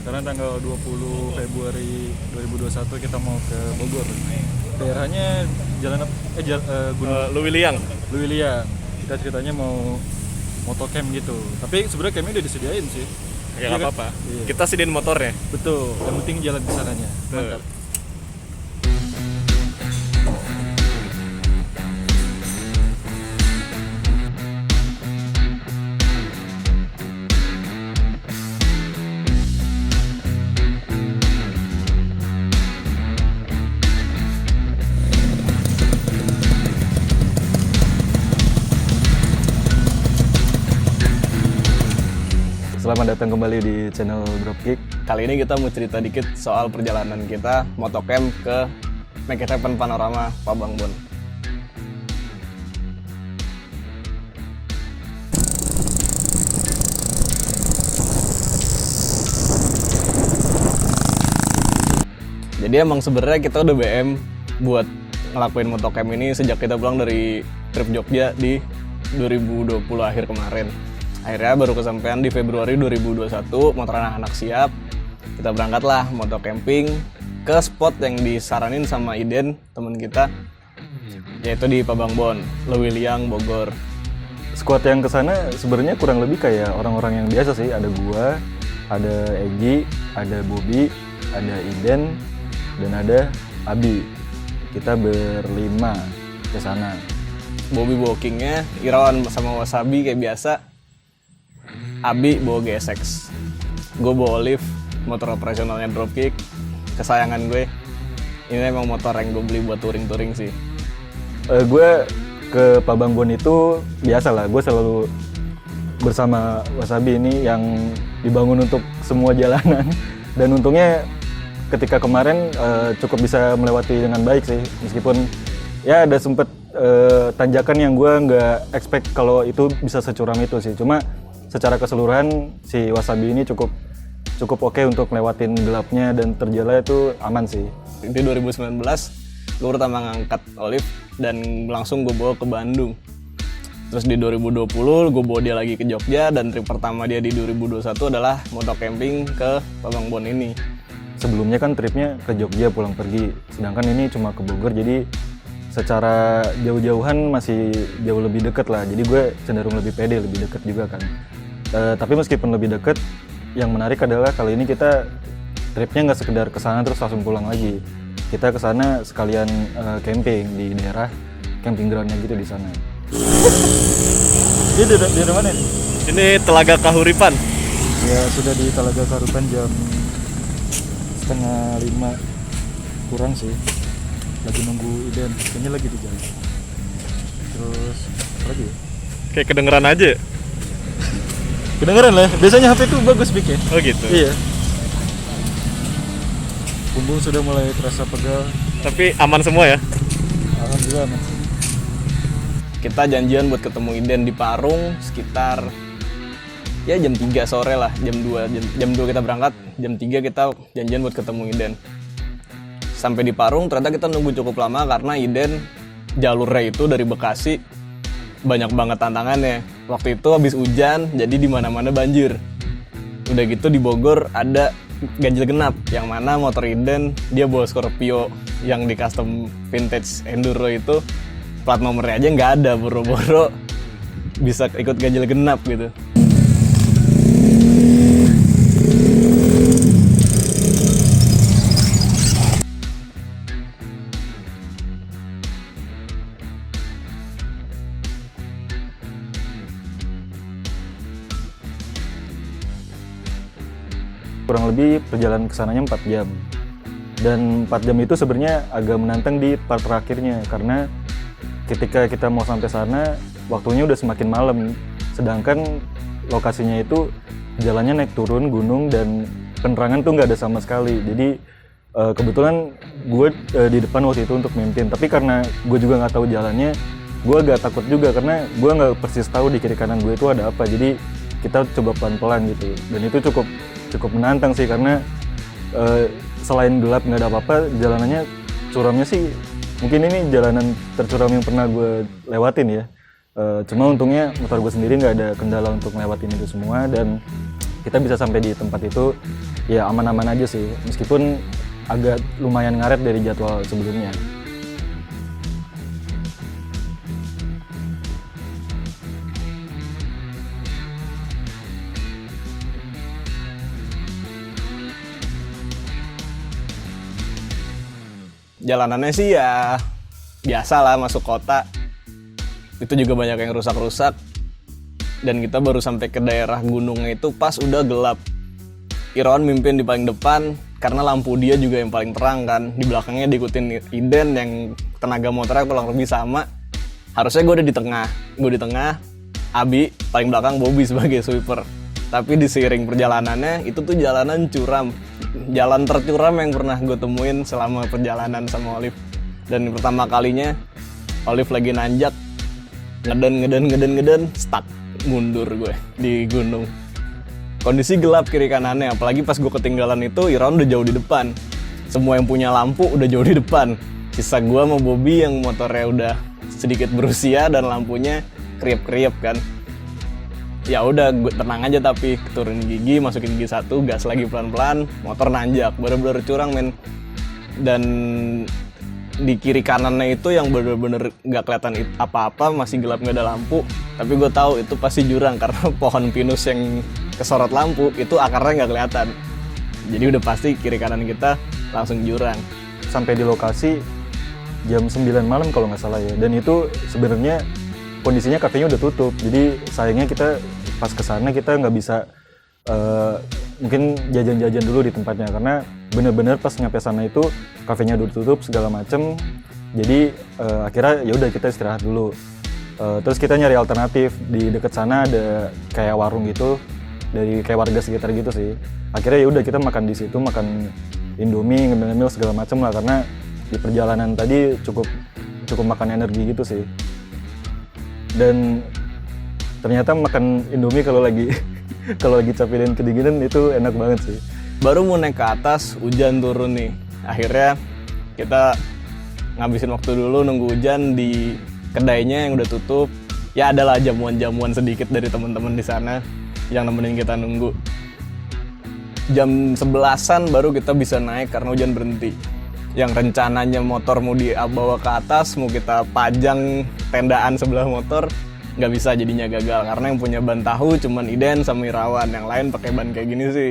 Sekarang tanggal 20 Februari 2021 kita mau ke Bogor. Daerahnya jalan Gunung Luwiliang. Luwiliang. Kita ceritanya mau motocamp gitu. Tapi sebenarnya campnya udah disediain sih. Ya Iya nggak kan? apa-apa. Iya. Kita sediain motornya. Betul. Yang penting jalan di sananya. Mantap. Selamat datang kembali di channel Dropkick. Kali ini kita mau cerita dikit soal perjalanan kita motocamp ke Make It Happen Panorama Pabangbon. Jadi emang sebenarnya kita udah BM buat ngelakuin motocamp ini sejak kita pulang dari trip Jogja di 2020 akhir kemarin. Akhirnya baru kesampaian di Februari 2021, motor anak-anak siap. Kita berangkatlah motocamping ke spot yang disaranin sama Iden, teman kita, yaitu di Pabangbon, Luwiliang, Bogor. Squad yang kesana sebenarnya kurang lebih kayak orang-orang yang biasa sih. Ada gua, ada Egi, ada Bobby, ada Iden, dan ada Abi. Kita berlima ke sana. Bobby bawa Kingnya, Irawan sama Wasabi kayak biasa. Abi bawa GSX. Gue bawa Olive, motor operasionalnya Dropkick, kesayangan gue. Ini emang motor yang gue beli buat touring-touring sih. Gue ke Pabangbon itu biasa lah. Gue selalu bersama Wasabi ini yang dibangun untuk semua jalanan. Dan untungnya ketika kemarin cukup bisa melewati dengan baik sih. Meskipun ya ada sempet tanjakan yang gue nggak expect kalau itu bisa securam itu sih. Cuma secara keseluruhan si Wasabi ini cukup oke untuk lewatin gelapnya dan terjala itu aman sih. Di 2019 gue pertama ngangkat Olive dan langsung gue bawa ke Bandung. Terus di 2020 gue bawa dia lagi ke Jogja dan trip pertama dia di 2021 adalah motocamping ke Pabangbon ini. Sebelumnya kan tripnya ke Jogja pulang pergi, sedangkan ini cuma ke Bogor, jadi secara jauh-jauhan masih jauh lebih deket lah. Jadi gue cenderung lebih pede, lebih deket juga kan. Tapi meskipun lebih deket, yang menarik adalah kali ini kita tripnya nggak sekedar kesana terus langsung pulang lagi. Kita kesana sekalian camping di daerah camping groundnya gitu di sana. Ini dari mana nih? Ini Telaga Kahuripan. Ya sudah di Telaga Kahuripan jam 4:30 kurang sih. Lagi nunggu Iden, kayaknya lagi di jalan. Terus apa lagi ya? Kayak kedengeran aja. Kedengeran lah, biasanya HP itu bagus speak-nya. Oh gitu. Iya. Punggung sudah mulai terasa pegal. Tapi aman semua ya. Alhamdulillah aman. Kita janjian buat ketemu Iden di Parung sekitar ya jam 3 sore lah, jam 2 kita berangkat, jam 3 kita janjian buat ketemu Iden. Sampai di Parung ternyata kita nunggu cukup lama karena Iden jalurnya itu dari Bekasi banyak banget tantangannya. Waktu itu habis hujan jadi di mana-mana banjir. Udah gitu di Bogor ada ganjil genap yang mana motor Iden dia bawa Scorpio yang di custom vintage enduro itu plat nomornya aja nggak ada, boro-boro bisa ikut ganjil genap gitu. Kurang lebih perjalanan kesananya 4 jam. Dan 4 jam itu sebenarnya agak menantang di part terakhirnya karena ketika kita mau sampai sana waktunya udah semakin malam, sedangkan lokasinya itu jalannya naik turun gunung dan penerangan tuh nggak ada sama sekali. Jadi kebetulan gue di depan waktu itu untuk mimpin, tapi karena gue juga nggak tahu jalannya, gue agak takut juga karena gue nggak persis tahu di kiri kanan gue itu ada apa. Jadi kita coba pelan-pelan gitu, dan itu cukup menantang sih karena selain gelap nggak ada apa-apa, jalanannya curamnya sih mungkin ini jalanan tercuram yang pernah gue lewatin ya. Cuma untungnya motor gue sendiri nggak ada kendala untuk ngelewatin itu semua dan kita bisa sampai di tempat itu ya aman-aman aja sih, meskipun agak lumayan ngaret dari jadwal sebelumnya. Jalanannya sih ya biasa lah, masuk kota. Itu juga banyak yang rusak-rusak. Dan kita baru sampai ke daerah gunungnya itu pas udah gelap. Irawan mimpin di paling depan karena lampu dia juga yang paling terang kan. Di belakangnya diikutin Iden yang tenaga motornya kurang lebih sama. Harusnya gue udah di tengah. Gue di tengah, Abi paling belakang, Bobby sebagai sweeper. Tapi di seiring perjalanannya itu tuh jalanan curam. Jalan tercuram yang pernah gue temuin selama perjalanan sama Olive. Dan pertama kalinya Olive lagi nanjak, ngeden, stuck, mundur gue di gunung. Kondisi gelap kiri kanannya, apalagi pas gue ketinggalan itu Irawan udah jauh di depan. Semua yang punya lampu udah jauh di depan. Sisa gue sama Bobby yang motornya udah sedikit berusia dan lampunya kriep-kriep kan. Ya udah, gue tenang aja tapi turunin gigi, masukin gigi 1, gas lagi pelan-pelan, motor nanjak, bener-bener curang men. Dan di kiri kanannya itu yang bener-bener gak kelihatan apa-apa, masih gelap gak ada lampu. Tapi gue tahu itu pasti jurang karena pohon pinus yang kesorot lampu itu akarnya gak kelihatan. Jadi udah pasti kiri kanan kita langsung jurang. Sampai di lokasi jam 9 malam kalau nggak salah ya. Dan itu sebenarnya kondisinya kafenya udah tutup. Jadi sayangnya kita pas kesana kita nggak bisa mungkin jajan-jajan dulu di tempatnya karena bener-bener pas nyampe sana itu kafenya udah tutup segala macem. Jadi akhirnya ya udah kita istirahat dulu. Terus kita nyari alternatif di dekat sana ada kayak warung gitu dari kayak warga sekitar gitu sih. Akhirnya ya udah kita makan di situ, makan Indomie, ngemil-ngemil segala macem lah karena di perjalanan tadi cukup makan energi gitu sih. Dan ternyata makan Indomie kalau lagi capek dan kedinginan itu enak banget sih. Baru mau naik ke atas, hujan turun nih. Akhirnya kita ngabisin waktu dulu nunggu hujan di kedainya yang udah tutup. Ya adalah jamuan-jamuan sedikit dari teman-teman di sana yang nemenin kita nunggu. Jam 11-an baru kita bisa naik karena hujan berhenti. Yang rencananya motor mau dibawa ke atas, mau kita pajang tendaan sebelah motor, nggak bisa, jadinya gagal karena yang punya ban tahu cuman Iden sama Irawan, yang lain pakai ban kayak gini sih.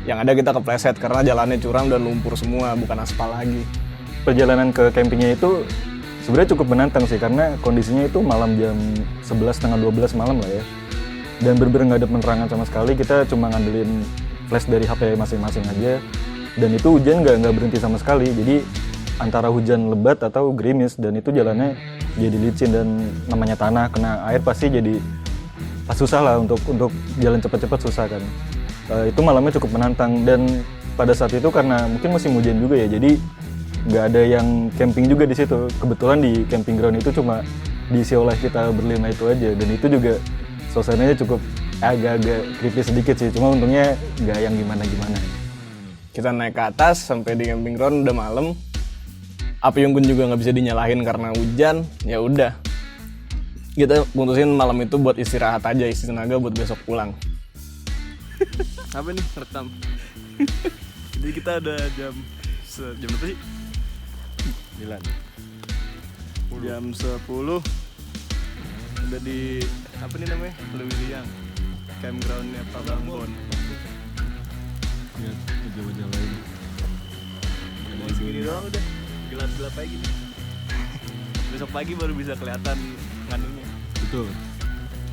Yang ada kita kepleset karena jalannya curam dan lumpur semua, bukan aspal lagi. Perjalanan ke campingnya itu sebenarnya cukup menantang sih karena kondisinya itu malam jam 11, setengah 12 malam lah ya. Dan bener-bener nggak ada penerangan sama sekali, kita cuma ngandelin flash dari HP masing-masing aja. Dan itu hujan nggak berhenti sama sekali, jadi antara hujan lebat atau gerimis, dan itu jalannya jadi licin dan namanya tanah, kena air pasti jadi susah lah untuk jalan cepat-cepat susah kan. Itu malamnya cukup menantang dan pada saat itu karena mungkin musim hujan juga ya, jadi nggak ada yang camping juga di situ. Kebetulan di camping ground itu cuma diisi oleh kita berlima itu aja, dan itu juga suasananya cukup agak-agak creepy sedikit sih, cuma untungnya nggak yang gimana-gimana. Kita naik ke atas sampai di camping ground udah malam. Api unggun juga nggak bisa dinyalain karena hujan. Ya udah, kita putusin malam itu buat istirahat aja, isi tenaga buat besok pulang. Apa nih rekam? Jadi kita ada jam berapa sih? 9. Jam 10 udah di apa nih namanya? Lewiliang. Campgroundnya Pak Bambon. Lihat wajah-wajah lain. Mau segini doang udah. Gelap-gelap aja gini. Besok pagi baru bisa kelihatan nganunya. Betul.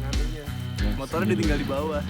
Nganunya. Ya, Motornya sendiri. ditinggal di bawah.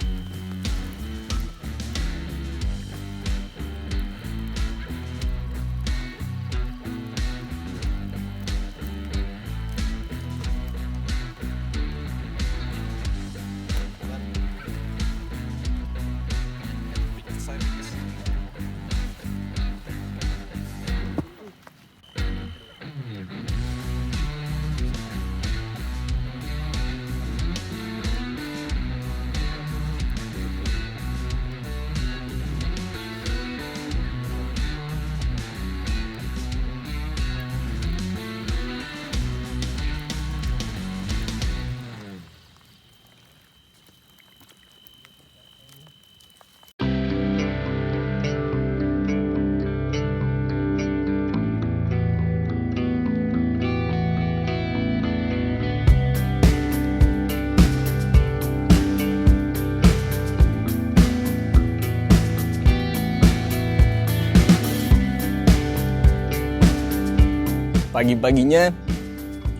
Pagi-paginya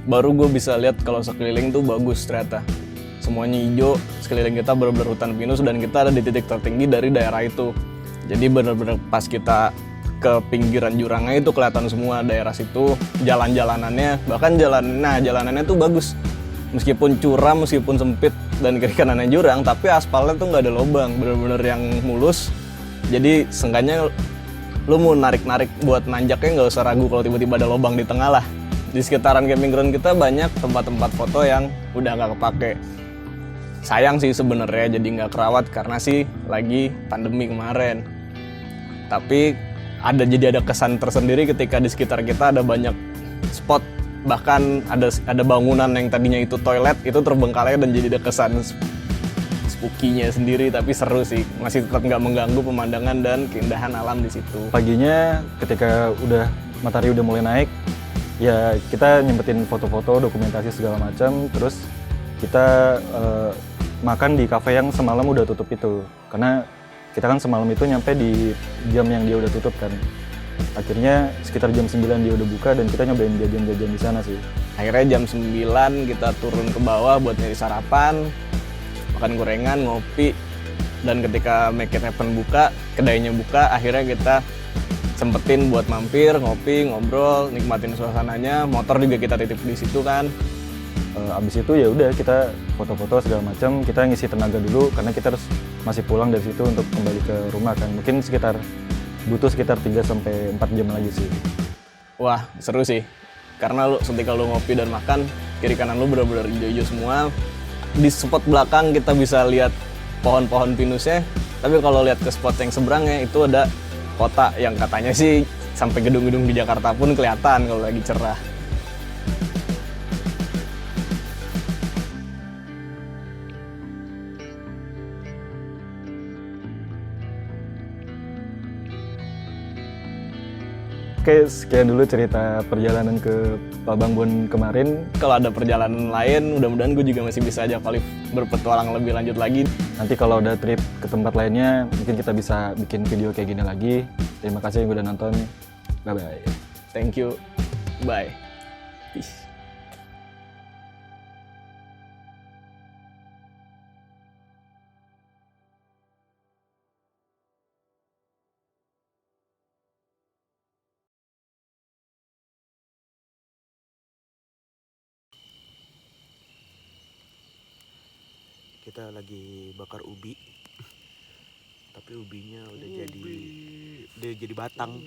baru gue bisa lihat kalau sekeliling tuh bagus ternyata. Semuanya hijau, sekeliling kita benar-benar hutan pinus dan kita ada di titik tertinggi dari daerah itu. Jadi benar-benar pas kita ke pinggiran jurangnya itu kelihatan semua daerah situ, jalan-jalanannya, bahkan jalanannya tuh bagus. Meskipun curam, meskipun sempit dan kiri kanannya jurang, tapi aspalnya tuh nggak ada lubang, benar-benar yang mulus. Jadi seenggaknya lu mau narik-narik buat nanjaknya nggak usah ragu kalau tiba-tiba ada lubang di tengah lah. Di sekitaran camping ground kita banyak tempat-tempat foto yang udah nggak kepake. Sayang sih sebenarnya jadi nggak kerawat karena sih lagi pandemi kemarin. Tapi ada kesan tersendiri ketika di sekitar kita ada banyak spot, bahkan ada bangunan yang tadinya itu toilet itu terbengkalai dan jadi ada kesan spooky-nya sendiri, tapi seru sih, masih tetap nggak mengganggu pemandangan dan keindahan alam di situ. Paginya ketika matahari udah mulai naik, ya kita nyempetin foto-foto, dokumentasi segala macam, terus kita makan di kafe yang semalam udah tutup itu, karena kita kan semalam itu nyampe di jam yang dia udah tutup kan. Akhirnya sekitar jam 9 dia udah buka dan kita nyobain jajan-jajan di sana sih. Akhirnya jam 9 kita turun ke bawah buat nyari sarapan, makan gorengan, ngopi, dan ketika Make It Happen buka, kedainya buka, akhirnya kita sempetin buat mampir, ngopi, ngobrol, nikmatin suasananya. Motor juga kita titip di situ kan. Abis itu ya udah kita foto-foto segala macam, kita ngisi tenaga dulu karena kita harus masih pulang dari situ untuk kembali ke rumah kan. Mungkin butuh sekitar 3 sampai 4 jam lagi sih. Wah, seru sih. Karena ketika lu ngopi dan makan, kiri kanan lu benar-benar hijau-hijau semua. Di spot belakang kita bisa lihat pohon-pohon pinusnya, tapi kalau lihat ke spot yang seberangnya itu ada kota yang katanya sih sampai gedung-gedung di Jakarta pun kelihatan kalau lagi cerah. Oke, sekian dulu cerita perjalanan ke Pabangbon kemarin. Kalau ada perjalanan lain, mudah-mudahan gue juga masih bisa ajak Alif berpetualang lebih lanjut lagi. Nanti kalau ada trip ke tempat lainnya, mungkin kita bisa bikin video kayak gini lagi. Terima kasih yang udah nonton. Bye-bye. Thank you. Bye. Peace. Kita lagi bakar ubi, tapi ubinya udah jadi batang.